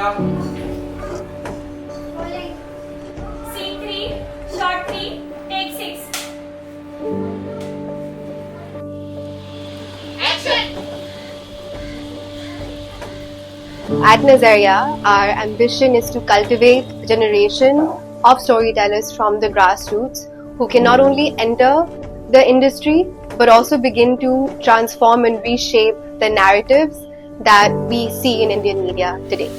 Rolling. Scene 3, shot 3, take 6. At Nazaria, our ambition is to cultivate a generation of storytellers from the grassroots who can not only enter the industry but also begin to transform and reshape the narratives that we see in Indian media today.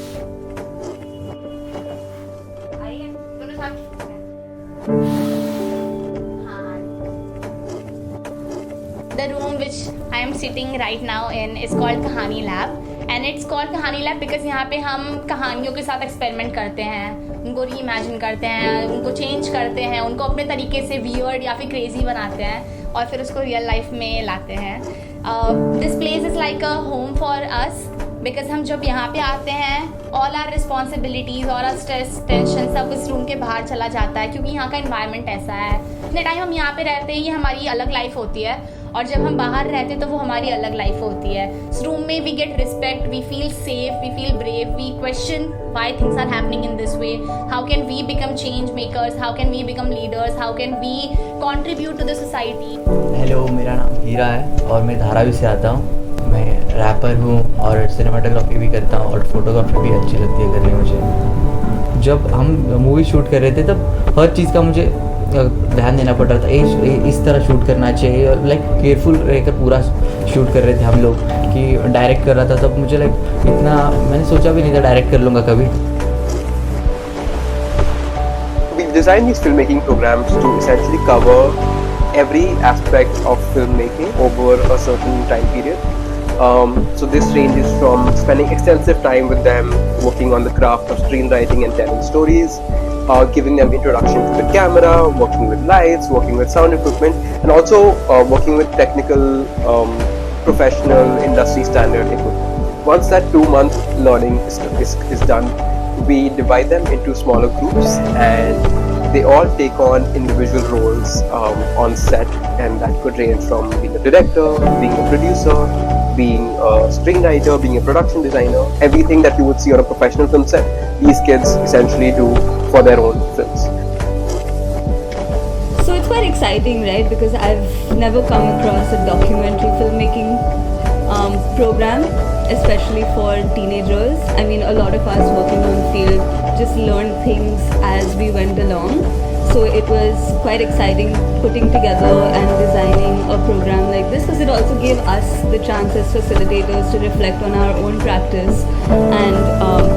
The room which I am sitting right now in is called Kahani Lab, and it's called Kahani Lab because यहाँ पे हम कहानियों के साथ experiment करते हैं, उनको reimagine करते हैं, उनको चेंज करते हैं, उनको अपने तरीके से वियर्ड या फिर क्रेजी बनाते हैं और फिर उसको रियल लाइफ में लाते हैं. This place is like a home for us because हम जब यहाँ पे आते हैं ऑल आर रिस्पॉन्सिबिलिटीज़ और आर स्ट्रेस टेंशन सब इस रूम के बाहर चला जाता है, क्योंकि यहाँ का इन्वायरमेंट ऐसा है. जितने टाइम हम यहाँ पे रहते हैं ये हमारी अलग लाइफ होती है, और जब हम बाहर रहते हैं तो वो हमारी अलग लाइफ होती है. इस रूम में we get respect, we feel safe, we feel brave, we question why things are happening in this way, how can we become change makers, how can we become leaders, how can we contribute to the society. Hello, मेरा नाम हीरा है और मैं धारावी से आता हूँ. मैं wrapper हूँ और सिनेमाटोग्राफी भी करता हूँ और फोटोग्राफी भी अच्छी लगती है करनी मुझे. जब हम मूवी शूट कर रहे थे तब हर चीज़ का मुझे ध्यान देना पड़ रहा था. इस तरह शूट करना चाहिए और लाइक केयरफुल रहकर पूरा शूट कर रहे थे हम लोग. कि डायरेक्ट कर रहा था तब मुझे लाइक इतना मैंने सोचा भी नहीं था डायरेक्ट कर लूँगा कभी. We designed these filmmaking programs to essentially cover every aspect of filmmaking over a certain time period. So this ranges from spending extensive time with them, working on the craft of screenwriting and telling stories, giving them introduction to the camera, working with lights, working with sound equipment, and also working with technical, professional, industry standard equipment. Once that 2-month learning is done, we divide them into smaller groups and they all take on individual roles on set, and that could range from being a director, being a producer, being a screenwriter, being a production designer, everything that you would see on a professional film set, these kids essentially do for their own films. So it's quite exciting, right? Because I've never come across a documentary filmmaking program, especially for teenagers. I mean, a lot of us working on field just learned things as we went along. So it was quite exciting putting together and designing a program like this, because it also gave us the chance as facilitators to reflect on our own practice and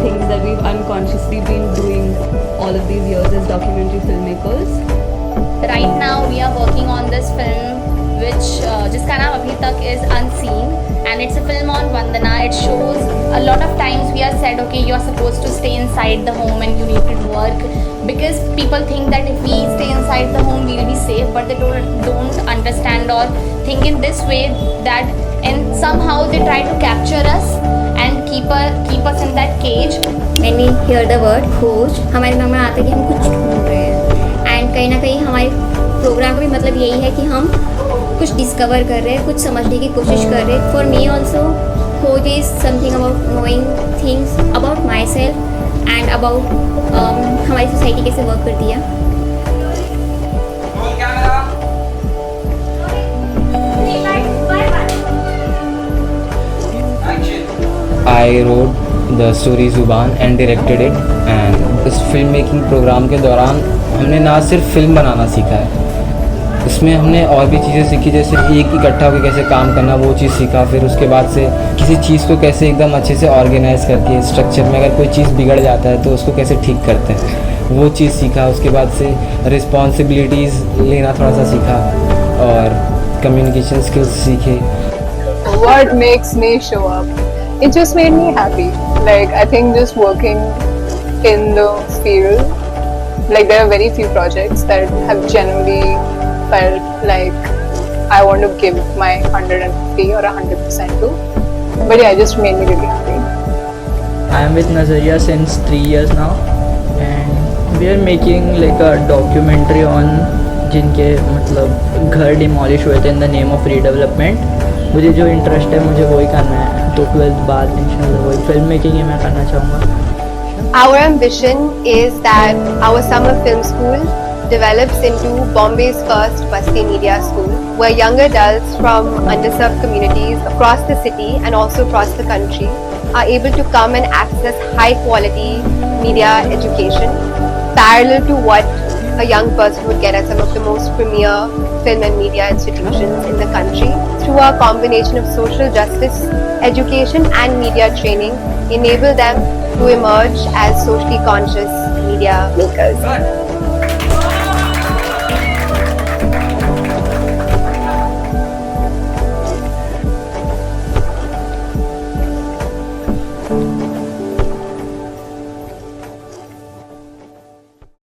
things that we've unconsciously been doing all of these years as documentary filmmakers. Right now we are working on this film which जिसका नाम अभी तक is Unseen, and it's a film on Vandana. It shows a lot of times we are said, okay, you are supposed to stay inside the home and you need to work, because people think that if we stay inside the home we will be safe, but they don't understand or think in this way that, and somehow they try to capture us and keep us in that cage. When we hear the word खोज, हमारे दिमाग में आता है कि हम कुछ ढूंढ रहे हैं, एंड कहीं ना कहीं हमारे प्रोग्राम का भी मतलब यही है कि हम कुछ डिस्कवर कर रहे हैं, कुछ समझने की कोशिश कर रहे हैं. फॉर मी ऑल्सो खोज is something about knowing things about my self and about हमारी सोसाइटी कैसे वर्क करती है. I wrote the story जुबान and directed it, and इस फिल्म मेकिंग प्रोग्राम के दौरान हमने ना सिर्फ फिल्म बनाना सीखा है, इसमें हमने और भी चीज़ें सीखी, जैसे एक इकट्ठा होकर कैसे काम करना, वो चीज़ सीखा. फिर उसके बाद से किसी चीज़ को कैसे एकदम अच्छे से ऑर्गेनाइज करके स्ट्रक्चर में अगर कोई चीज़ बिगड़ जाता है तो उसको कैसे ठीक करते हैं, वो चीज़ सीखा. उसके बाद से रिस्पॉन्सिबिलिटीज़ लेना थोड़ा सा सीखा और कम्युनिकेशन स्किल्स सीखे. What makes me show up? It just made me happy. Like, I think just working in the field, like there are very few projects that have genuinely felt like I want to give my 150 or 100% to. But yeah, it just made me really happy. I am with Nazaria since 3 years now, and we are making like a documentary on जिनके मतलब घर demolish हुए थे in the name of redevelopment. मुझे जो interest है मुझे वही करना है, तो 12th बाद इंशाल्लाह वही फिल्म मेकिंग ही मैं करना चाहूँगा. Our ambition is that our summer film school develops into Bombay's first Basti Media School, where young adults from underserved communities across the city and also across the country are able to come and access high quality media education parallel to what a young person would get at some of the most premier film and media institutions in the country through a combination of social justice education and media training, enable them to emerge as socially conscious media makers.